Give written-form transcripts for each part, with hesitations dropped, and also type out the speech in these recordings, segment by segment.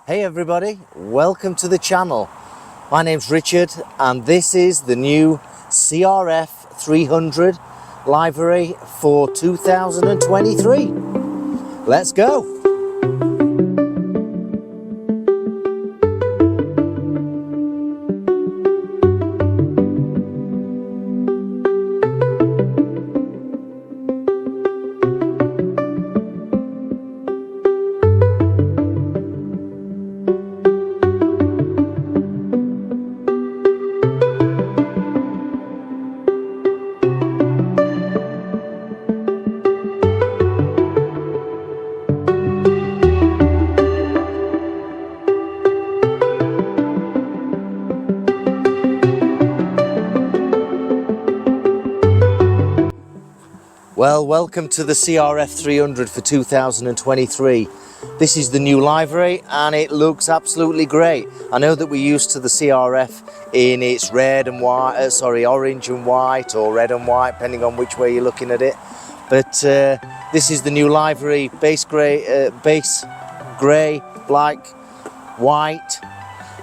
Hey everybody, welcome to the channel. My name's Richard and this is the new CRF300 livery for 2023. Let's go! Well, welcome to the CRF300 for 2023. This is the new livery and it looks absolutely great. I know that we're used to the CRF in its red and white, orange and white, or red and white, depending on which way you're looking at it. But this is the new livery, base grey, black, white.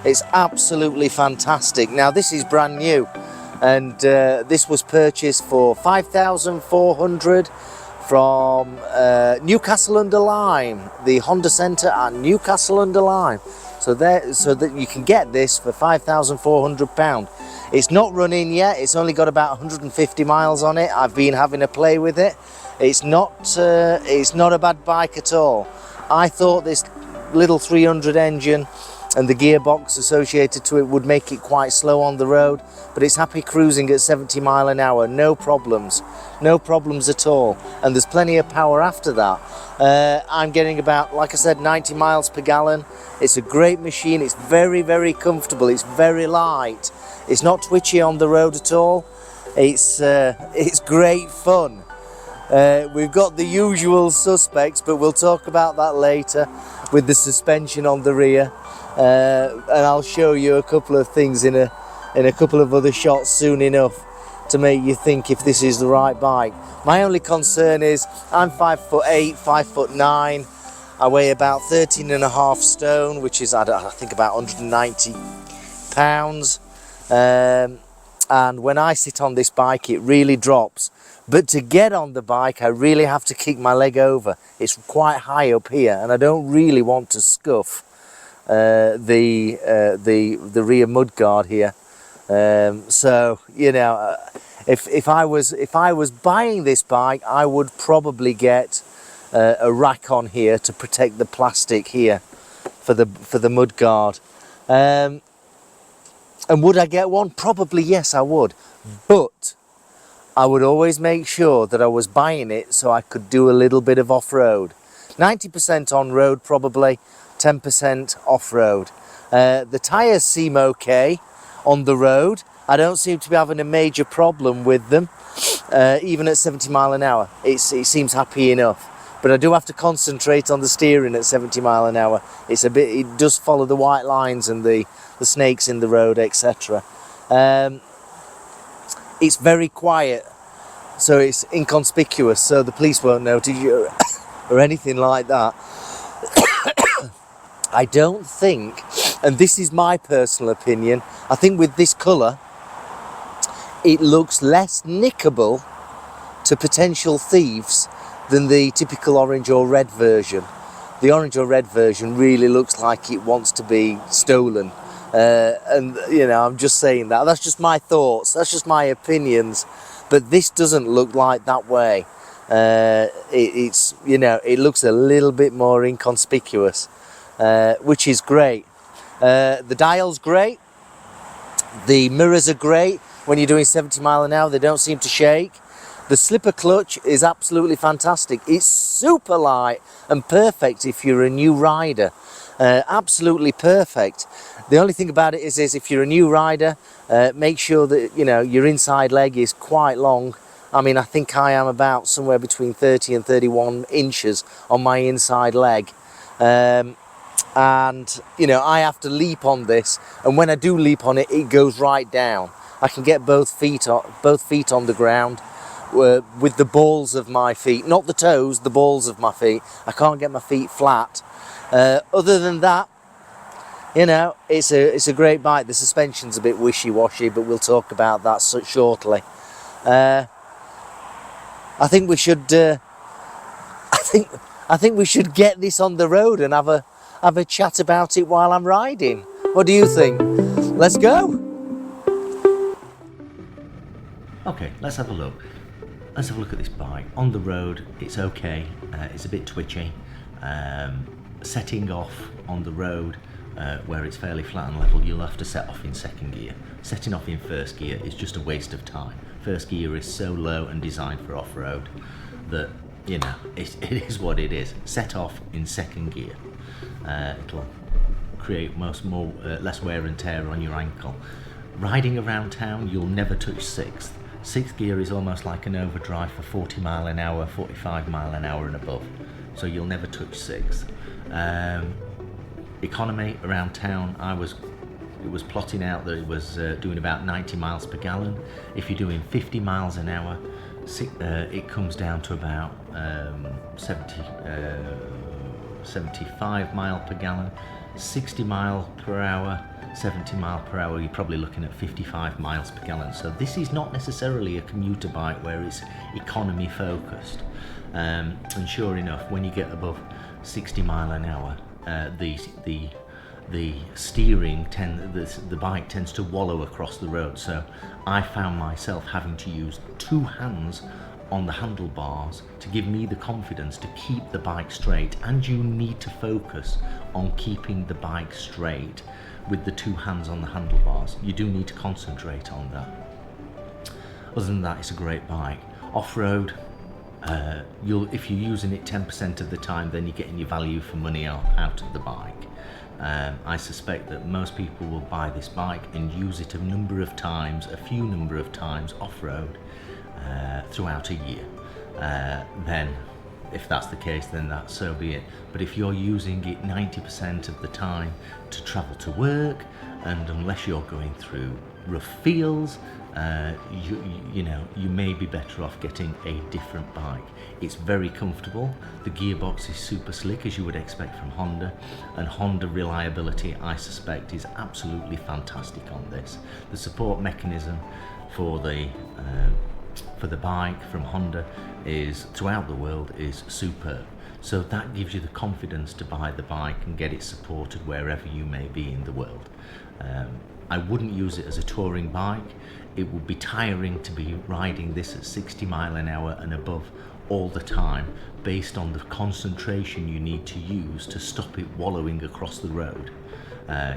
It's absolutely fantastic. Now this is brand new. And this was purchased for $5,400 from Newcastle under Lyme, the Honda Centre at Newcastle under Lyme. So that you can get this for £5,400. It's not running yet. It's only got about 150 miles on it. I've been having a play with it. It's not a bad bike at all. I thought this little 300 engine and the gearbox associated to it would make it quite slow on the road, but it's happy cruising at 70 miles an hour, no problems at all, and there's plenty of power after that. I'm getting about, like I said, 90 miles per gallon. It's a great machine. It's very, very comfortable. It's very light. It's not twitchy on the road at all. It's great fun. We've got the usual suspects, but we'll talk about that later with the suspension on the rear. And I'll show you a couple of things in a couple of other shots soon enough to make you think if this is the right bike. My only concern is I'm 5'8", 5'9". I weigh about 13.5 stone, which is I think about 190 pounds. And when I sit on this bike, it really drops. But to get on the bike, I really have to kick my leg over. It's quite high up here, and I don't really want to scuff the rear mudguard here. So you know, if I was buying this bike, I would probably get a rack on here to protect the plastic here for the mudguard. And would I get one? Probably yes, I would. But I would always make sure that I was buying it so I could do a little bit of off-road. 90% on-road probably, 10% off-road. The tyres seem okay on the road. I don't seem to be having a major problem with them, even at 70 miles an hour. It seems happy enough. But I do have to concentrate on the steering at 70 miles an hour. It does follow the white lines and the snakes in the road, etc. It's very quiet, so it's inconspicuous, so the police won't notice you or anything like that. I don't think, and this is my personal opinion, I think with this colour it looks less nickable to potential thieves than the typical orange or red version. The orange or red version really looks like it wants to be stolen. And you know, I'm just saying that. That's just my thoughts. That's just my opinions. But this doesn't look like that way. It's, you know, it looks a little bit more inconspicuous, which is great. The dial's great. The mirrors are great. When you're doing 70 miles an hour, they don't seem to shake. The slipper clutch is absolutely fantastic. It's super light and perfect if you're a new rider. Absolutely perfect. The only thing about it is if you're a new rider, make sure that, you know, your inside leg is quite long. I mean, I think I am about somewhere between 30 and 31 inches on my inside leg. And, you know, I have to leap on this, and when I do leap on it, it goes right down. I can get both feet on the ground with the balls of my feet, not the toes, the balls of my feet. I can't get my feet flat. Other than that, you know, it's a great bike. The suspension's a bit wishy-washy, but we'll talk about that shortly. I think we should. I think we should get this on the road and have a chat about it while I'm riding. What do you think? Let's go. Okay, let's have a look. Let's have a look at this bike. On the road, it's okay. It's a bit twitchy. Setting off on the road, where it's fairly flat and level, you'll have to set off in second gear. Setting off in first gear is just a waste of time. First gear is so low and designed for off-road that, you know, it is what it is. Set off in second gear. It'll create less wear and tear on your ankle. Riding around town, you'll never touch sixth. Sixth gear is almost like an overdrive for 40 mile an hour, 45 mile an hour and above. So you'll never touch sixth. Economy around town, it was plotting out that it was doing about 90 miles per gallon. If you're doing 50 miles an hour, it comes down to about 75 mile per gallon. 60 mile per hour, 70 mile per hour, you're probably looking at 55 miles per gallon. So this is not necessarily a commuter bike where it's economy focused. And sure enough, when you get above 60 mile an hour, the steering the bike tends to wallow across the road. So I found myself having to use two hands on the handlebars to give me the confidence to keep the bike straight, and you need to focus on keeping the bike straight with the two hands on the handlebars. You do need to concentrate on that. Other than that, it's a great bike. Off-road, if you're using it 10% of the time, then you're getting your value for money out of the bike. I suspect that most people will buy this bike and use it a few number of times off-road throughout a year. Then if that's the case, then so be it. But if you're using it 90% of the time to travel to work, and unless you're going through rough fields, you may be better off getting a different bike. It's very comfortable. The gearbox is super slick, as you would expect from Honda, and Honda reliability, I suspect, is absolutely fantastic on this. The support mechanism for the bike from Honda throughout the world is superb. So that gives you the confidence to buy the bike and get it supported wherever you may be in the world. I wouldn't use it as a touring bike. It would be tiring to be riding this at 60 mile an hour and above all the time, based on the concentration you need to use to stop it wallowing across the road.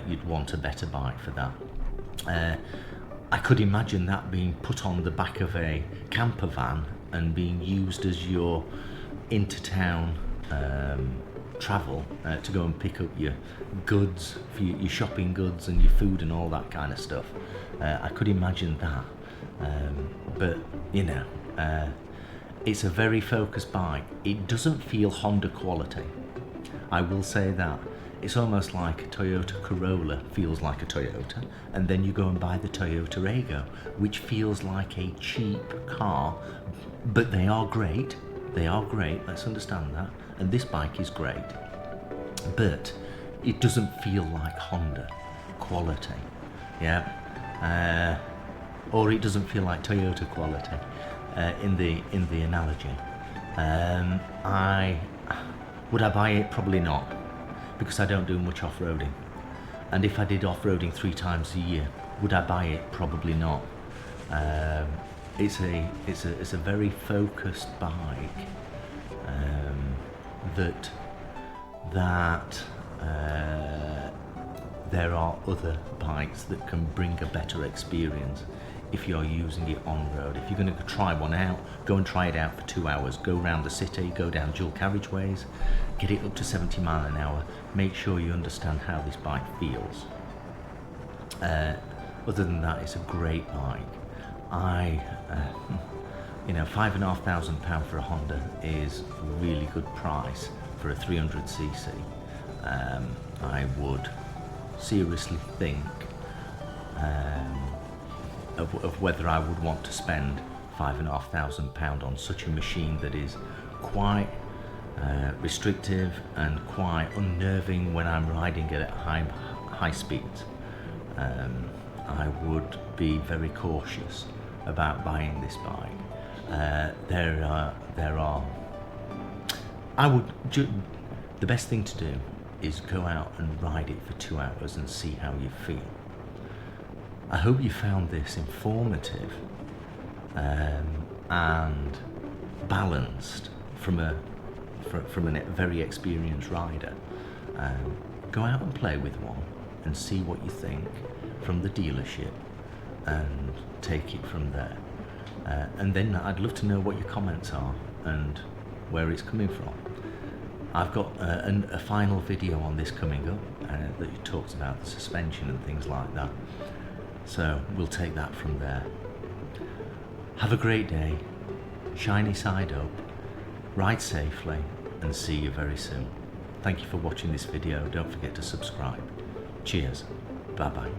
You'd want a better bike for that. I could imagine that being put on the back of a camper van and being used as your intertown travel to go and pick up your goods, for your shopping goods and your food and all that kind of stuff. I could imagine that. But it's a very focused bike. It doesn't feel Honda quality. I will say that. It's almost like a Toyota Corolla feels like a Toyota, and then you go and buy the Toyota Aygo, which feels like a cheap car, but they are great. They are great, let's understand that. And this bike is great, but it doesn't feel like Honda quality, yeah, or it doesn't feel like Toyota quality in the analogy. Would I buy it? Probably not, because I don't do much off-roading. And if I did off-roading 3 times a year, would I buy it? Probably not. It's a very focused bike that there are other bikes that can bring a better experience if you're using it on road. If you're going to try one out, go and try it out for 2 hours. Go around the city, go down dual carriageways, get it up to 70 mile an hour. Make sure you understand how this bike feels. Other than that, it's a great bike. £5,500 for a Honda is a really good price for a 300cc. I would seriously think of whether I would want to spend £5,500 on such a machine that is quite restrictive and quite unnerving when I'm riding it at high speeds, I would be very cautious about buying this bike. The best thing to do is go out and ride it for 2 hours and see how you feel. I hope you found this informative and balanced from a very experienced rider. Go out and play with one and see what you think from the dealership and take it from there. And then I'd love to know what your comments are and where it's coming from. I've got a final video on this coming up that talks about the suspension and things like that. So we'll take that from there. Have a great day, shiny side up, ride safely, and see you very soon. Thank you for watching this video. Don't forget to subscribe. Cheers. Bye bye.